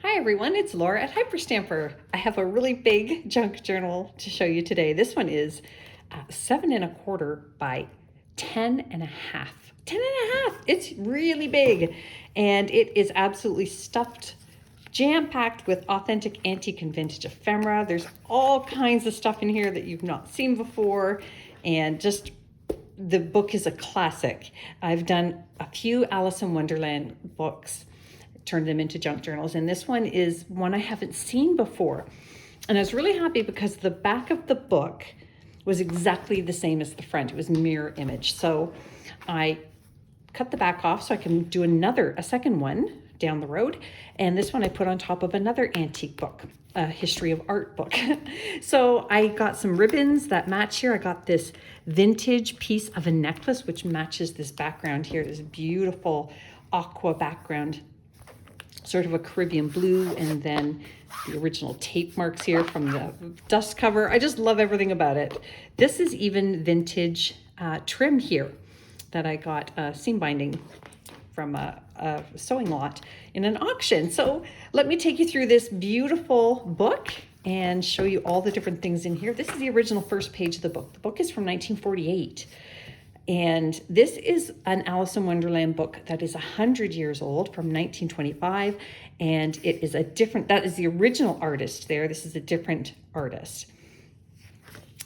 Hi everyone, it's Laura at Hyperstamper. I have a really big junk journal to show you today. This one is 7¼ by 10½. 10½! It's really big and it is absolutely stuffed, jam-packed with authentic antique and vintage ephemera. There's all kinds of stuff in here that you've not seen before, and just the book is a classic. I've done a few Alice in Wonderland books, turned them into junk journals, and this one is one I haven't seen before. And I was really happy because the back of the book was exactly the same as the front. It was mirror image. So I cut the back off so I can do a second one down the road. And this one I put on top of another antique book, a history of art book. So I got some ribbons that match here. I got this vintage piece of a necklace which matches this background here. This beautiful aqua background, sort of a Caribbean blue, and then the original tape marks here from the dust cover. I just love everything about it. This is even vintage trim here that I got seam binding from a sewing lot in an auction. So let me take you through this beautiful book and show you all the different things in here. This is the original first page of the book. The book is from 1948. And this is an Alice in Wonderland book that is 100 years old, from 1925. And it is that is the original artist there. This is a different artist.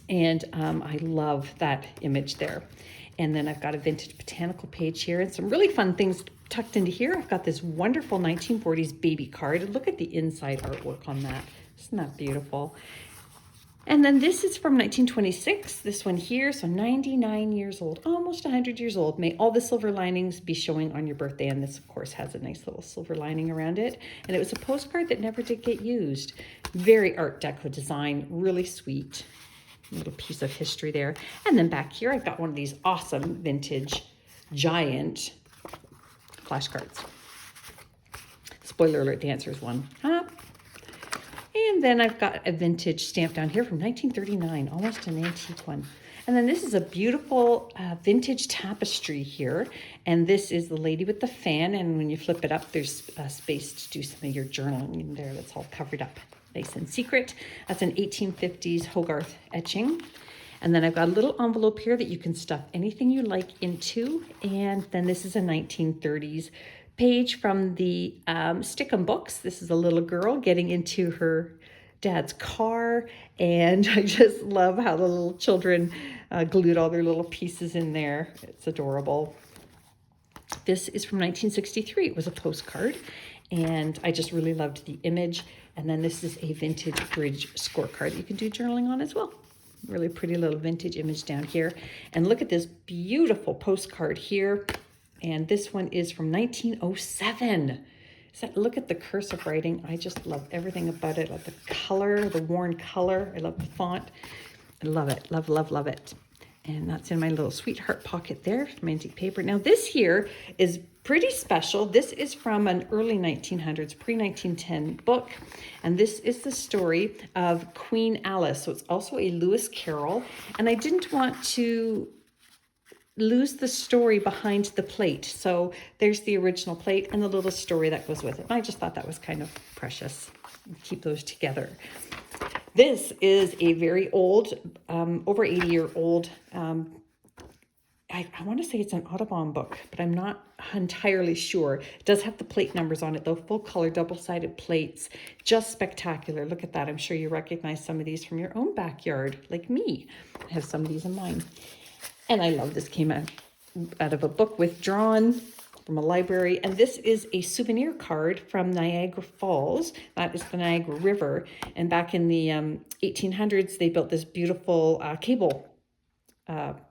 And I love that image there. And then I've got a vintage botanical page here and some really fun things tucked into here. I've got this wonderful 1940s baby card. And look at the inside artwork on that. Isn't that beautiful? And then this is from 1926, this one here, so 99 years old, almost 100 years old. May all the silver linings be showing on your birthday. And this, of course, has a nice little silver lining around it. And it was a postcard that never did get used. Very Art Deco design, really sweet. Little piece of history there. And then back here, I've got one of these awesome vintage giant flashcards. Spoiler alert, the answer is one. And then I've got a vintage stamp down here from 1939, almost an antique one. And then this is a beautiful vintage tapestry here. And this is the lady with the fan. And when you flip it up, there's space to do some of your journaling in there. That's all covered up, nice and secret. That's an 1850s Hogarth etching. And then I've got a little envelope here that you can stuff anything you like into. And then this is a 1930s page from the Stickum books. This is a little girl getting into her dad's car, and I just love how the little children glued all their little pieces in there. It's adorable. This is from 1963. It was a postcard, and I just really loved the image. And then this is a vintage bridge scorecard that you can do journaling on as well. Really pretty little vintage image down here. And look at this beautiful postcard here. And this one is from 1907. Look at the cursive writing. I just love everything about it. I love the color, the worn color. I love the font. I love it. Love, love, love it. And that's in my little sweetheart pocket there from antique paper. Now this here is pretty special. This is from an early 1900s, pre-1910 book. And this is the story of Queen Alice. So it's also a Lewis Carroll. And I didn't want to lose the story behind the plate. So there's the original plate and the little story that goes with it. And I just thought that was kind of precious. Keep those together. This is a very old, over 80-year-old, I want to say it's an Audubon book, but I'm not entirely sure. It does have the plate numbers on it, though. Full color, double-sided plates. Just spectacular. Look at that. I'm sure you recognize some of these from your own backyard, like me. I have some of these in mine. And I love this. Came out of a book withdrawn from a library. And this is a souvenir card from Niagara Falls. That is the Niagara River. And back in the 1800s, they built this beautiful cable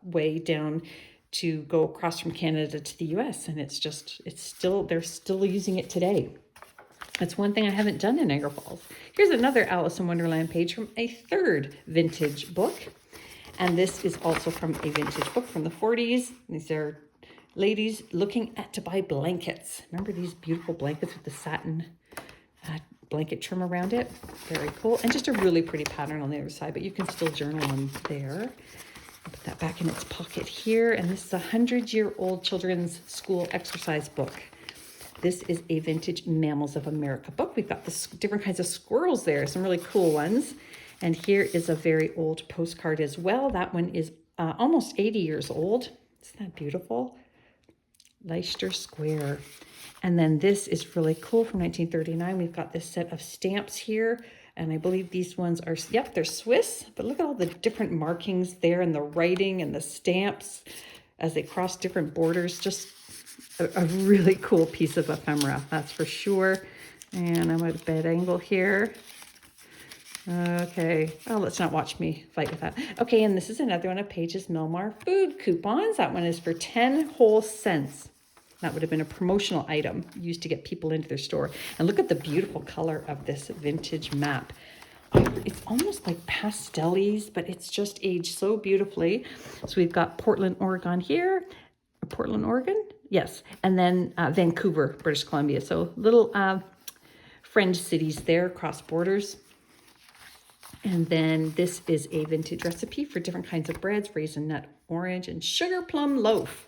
way down to go across from Canada to the US. And they're still using it today. That's one thing I haven't done in Niagara Falls. Here's another Alice in Wonderland page from a third vintage book. And this is also from a vintage book from the 40s. These are ladies looking to buy blankets. Remember these beautiful blankets with the satin blanket trim around it? Very cool. And just a really pretty pattern on the other side, but you can still journal on there. I'll put that back in its pocket here. And this is a 100-year-old children's school exercise book. This is a vintage Mammals of America book. We've got the different kinds of squirrels there, some really cool ones. And here is a very old postcard as well. That one is almost 80 years old. Isn't that beautiful? Leicester Square. And then this is really cool from 1939. We've got this set of stamps here. And I believe these ones are, yep, they're Swiss. But look at all the different markings there and the writing and the stamps as they cross different borders. Just a really cool piece of ephemera, that's for sure. And I'm at a bad angle here. Okay, oh, let's not watch me fight with that. Okay, and this is another one of Paige's Milmar food coupons. That one is for 10 whole cents. That would have been a promotional item used to get people into their store. And look at the beautiful color of this vintage map. It's almost like pastel-y, but it's just aged so beautifully. So we've got Portland, Oregon here. Portland, Oregon? Yes. And then Vancouver, British Columbia. So little fringe cities there across borders. And then this is a vintage recipe for different kinds of breads, raisin nut, orange, and sugar plum loaf.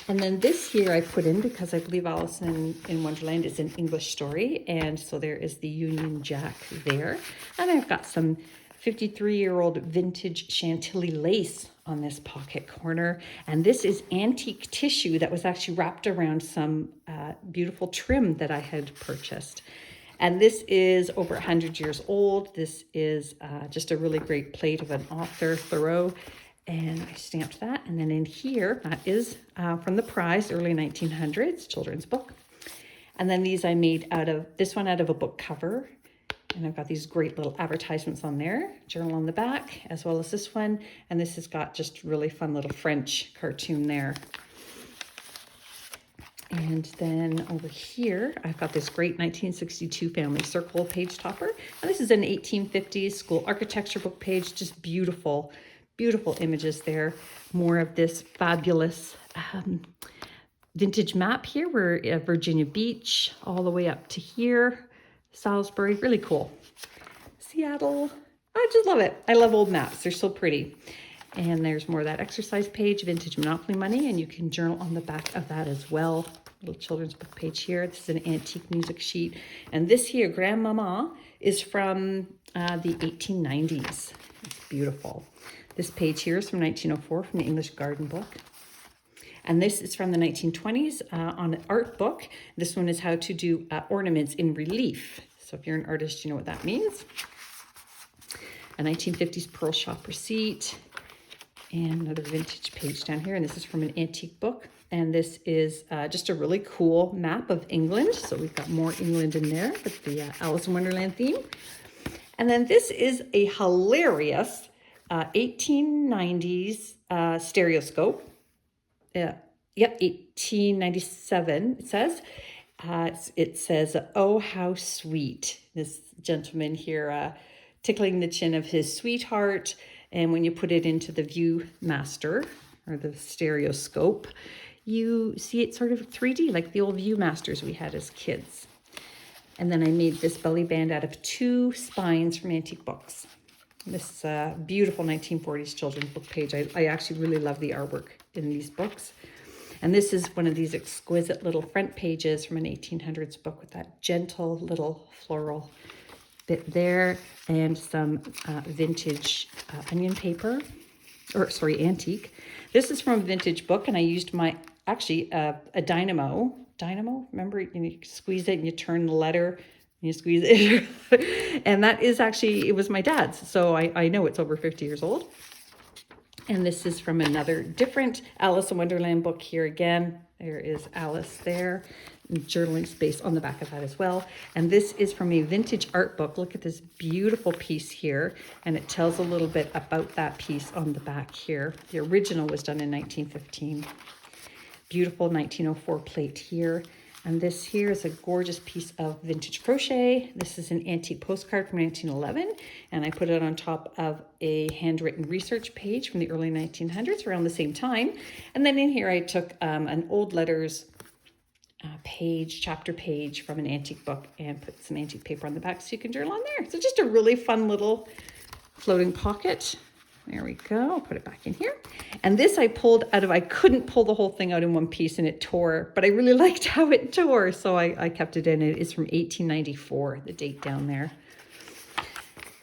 And then this here I put in because I believe Alice in Wonderland is an English story. And so there is the Union Jack there. And I've got some 53-year-old vintage Chantilly lace on this pocket corner. And this is antique tissue that was actually wrapped around some beautiful trim that I had purchased. And this is over 100 years old. This is just a really great plate of an author, Thoreau. And I stamped that. And then in here, that is from the prize, early 1900s, children's book. And then these I made this one out of a book cover. And I've got these great little advertisements on there, journal on the back, as well as this one. And this has got just really fun little French cartoon there. And then over here, I've got this great 1962 Family Circle page topper. And this is an 1850s school architecture book page, just beautiful, beautiful images there. More of this fabulous vintage map here. We're at Virginia Beach, all the way up to here. Salisbury, really cool. Seattle, I just love it. I love old maps, they're so pretty. And there's more of that exercise page, vintage Monopoly money, and you can journal on the back of that as well. Little children's book page here. This is an antique music sheet. And this here, Grandmama, is from the 1890s. It's beautiful. This page here is from 1904 from the English Garden Book. And this is from the 1920s on an art book. This one is how to do ornaments in relief. So if you're an artist, you know what that means. A 1950s Pearl Shop receipt. And another vintage page down here. And this is from an antique book. And this is just a really cool map of England. So we've got more England in there with the Alice in Wonderland theme. And then this is a hilarious 1890s stereoscope. Yep, 1897 it says. It says, "Oh, how sweet." This gentleman here tickling the chin of his sweetheart. And when you put it into the Viewmaster or the stereoscope, you see it sort of 3D like the old Viewmasters we had as kids. And then I made this belly band out of 2 spines from antique books. This beautiful 1940s children's book page. I actually really love the artwork in these books. And this is one of these exquisite little front pages from an 1800s book with that gentle little floral bit there and some vintage onion paper, or sorry, antique. This is from a vintage book, and I used my, actually a dynamo, remember, you squeeze it and you turn the letter, you squeeze it. And that is actually, it was my dad's. So I know it's over 50 years old. And this is from another different Alice in Wonderland book here again. There is Alice there. And journaling space on the back of that as well. And this is from a vintage art book. Look at this beautiful piece here. And it tells a little bit about that piece on the back here. The original was done in 1915. Beautiful 1904 plate here. And this here is a gorgeous piece of vintage crochet. This is an antique postcard from 1911, and I put it on top of a handwritten research page from the early 1900s, around the same time. And then in here I took an old letters page, chapter page from an antique book and put some antique paper on the back so you can journal on there. So just a really fun little floating pocket. There we go. I'll put it back in here. And this I pulled out of, I couldn't pull the whole thing out in one piece and it tore, but I really liked how it tore. So I kept it in. It is from 1894, the date down there.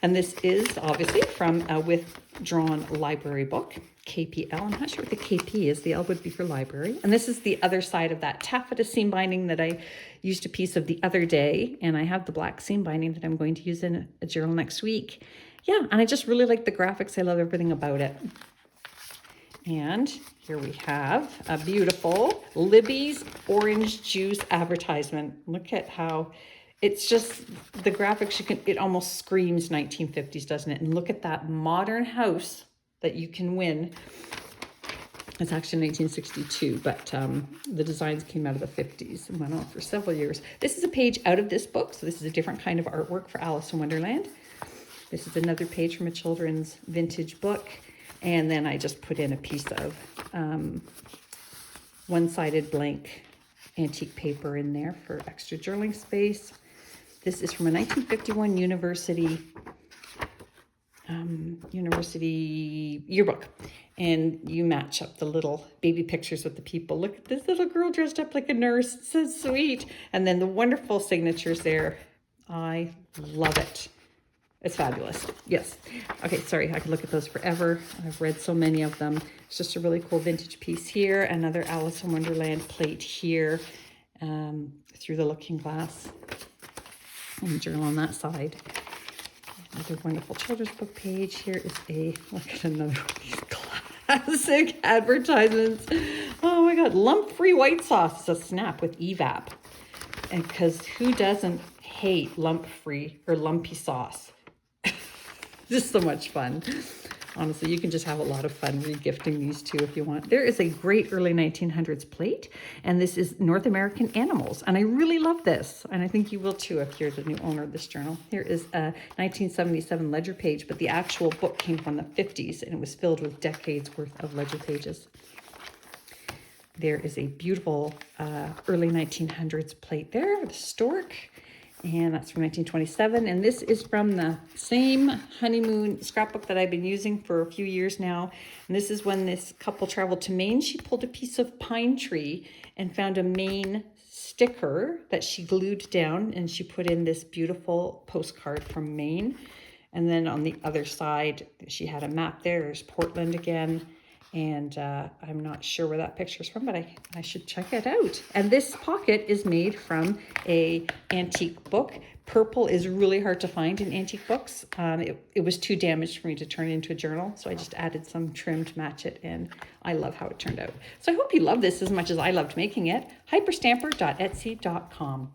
And this is obviously from a withdrawn library book, KPL. I'm not sure what the KP is. The L would be for library. And this is the other side of that taffeta seam binding that I used a piece of the other day. And I have the black seam binding that I'm going to use in a journal next week. Yeah, and I just really like the graphics. I love everything about it. And here we have a beautiful Libby's orange juice advertisement. Look at how it's just the graphics. It almost screams 1950s, doesn't it? And look at that modern house that you can win. It's actually 1962, but the designs came out of the 50s and went on for several years. This is a page out of this book. So this is a different kind of artwork for Alice in Wonderland. This is another page from a children's vintage book. And then I just put in a piece of one-sided blank antique paper in there for extra journaling space. This is from a 1951 university yearbook. And you match up the little baby pictures with the people. Look at this little girl dressed up like a nurse. It's so sweet. And then the wonderful signatures there. I love it. It's fabulous. Yes. Okay, sorry, I could look at those forever. I've read so many of them. It's just a really cool vintage piece here. Another Alice in Wonderland plate here, through the looking glass. And the journal on that side. Another wonderful children's book page. Here is look at another one of these classic advertisements. Oh my God, lump-free white sauce is a snap with evap. And because who doesn't hate lump-free or lumpy sauce? Just so much fun. Honestly, you can just have a lot of fun regifting these two if you want. There is a great early 1900s plate, and this is North American animals. And I really love this, and I think you will too if you're the new owner of this journal. Here is a 1977 ledger page, but the actual book came from the 50s, and it was filled with decades worth of ledger pages. There is a beautiful early 1900s plate there with a stork. And that's from 1927. And this is from the same honeymoon scrapbook that I've been using for a few years now. And this is when this couple traveled to Maine. She pulled a piece of pine tree and found a Maine sticker that she glued down. And she put in this beautiful postcard from Maine. And then on the other side, she had a map there. There's Portland again. And I'm not sure where that picture is from, but I should check it out. And this pocket is made from a antique book. Purple is really hard to find in antique books. It was too damaged for me to turn into a journal, so I just added some trim to match it, and I love how it turned out. So I hope you love this as much as I loved making it. Hyperstamper.etsy.com.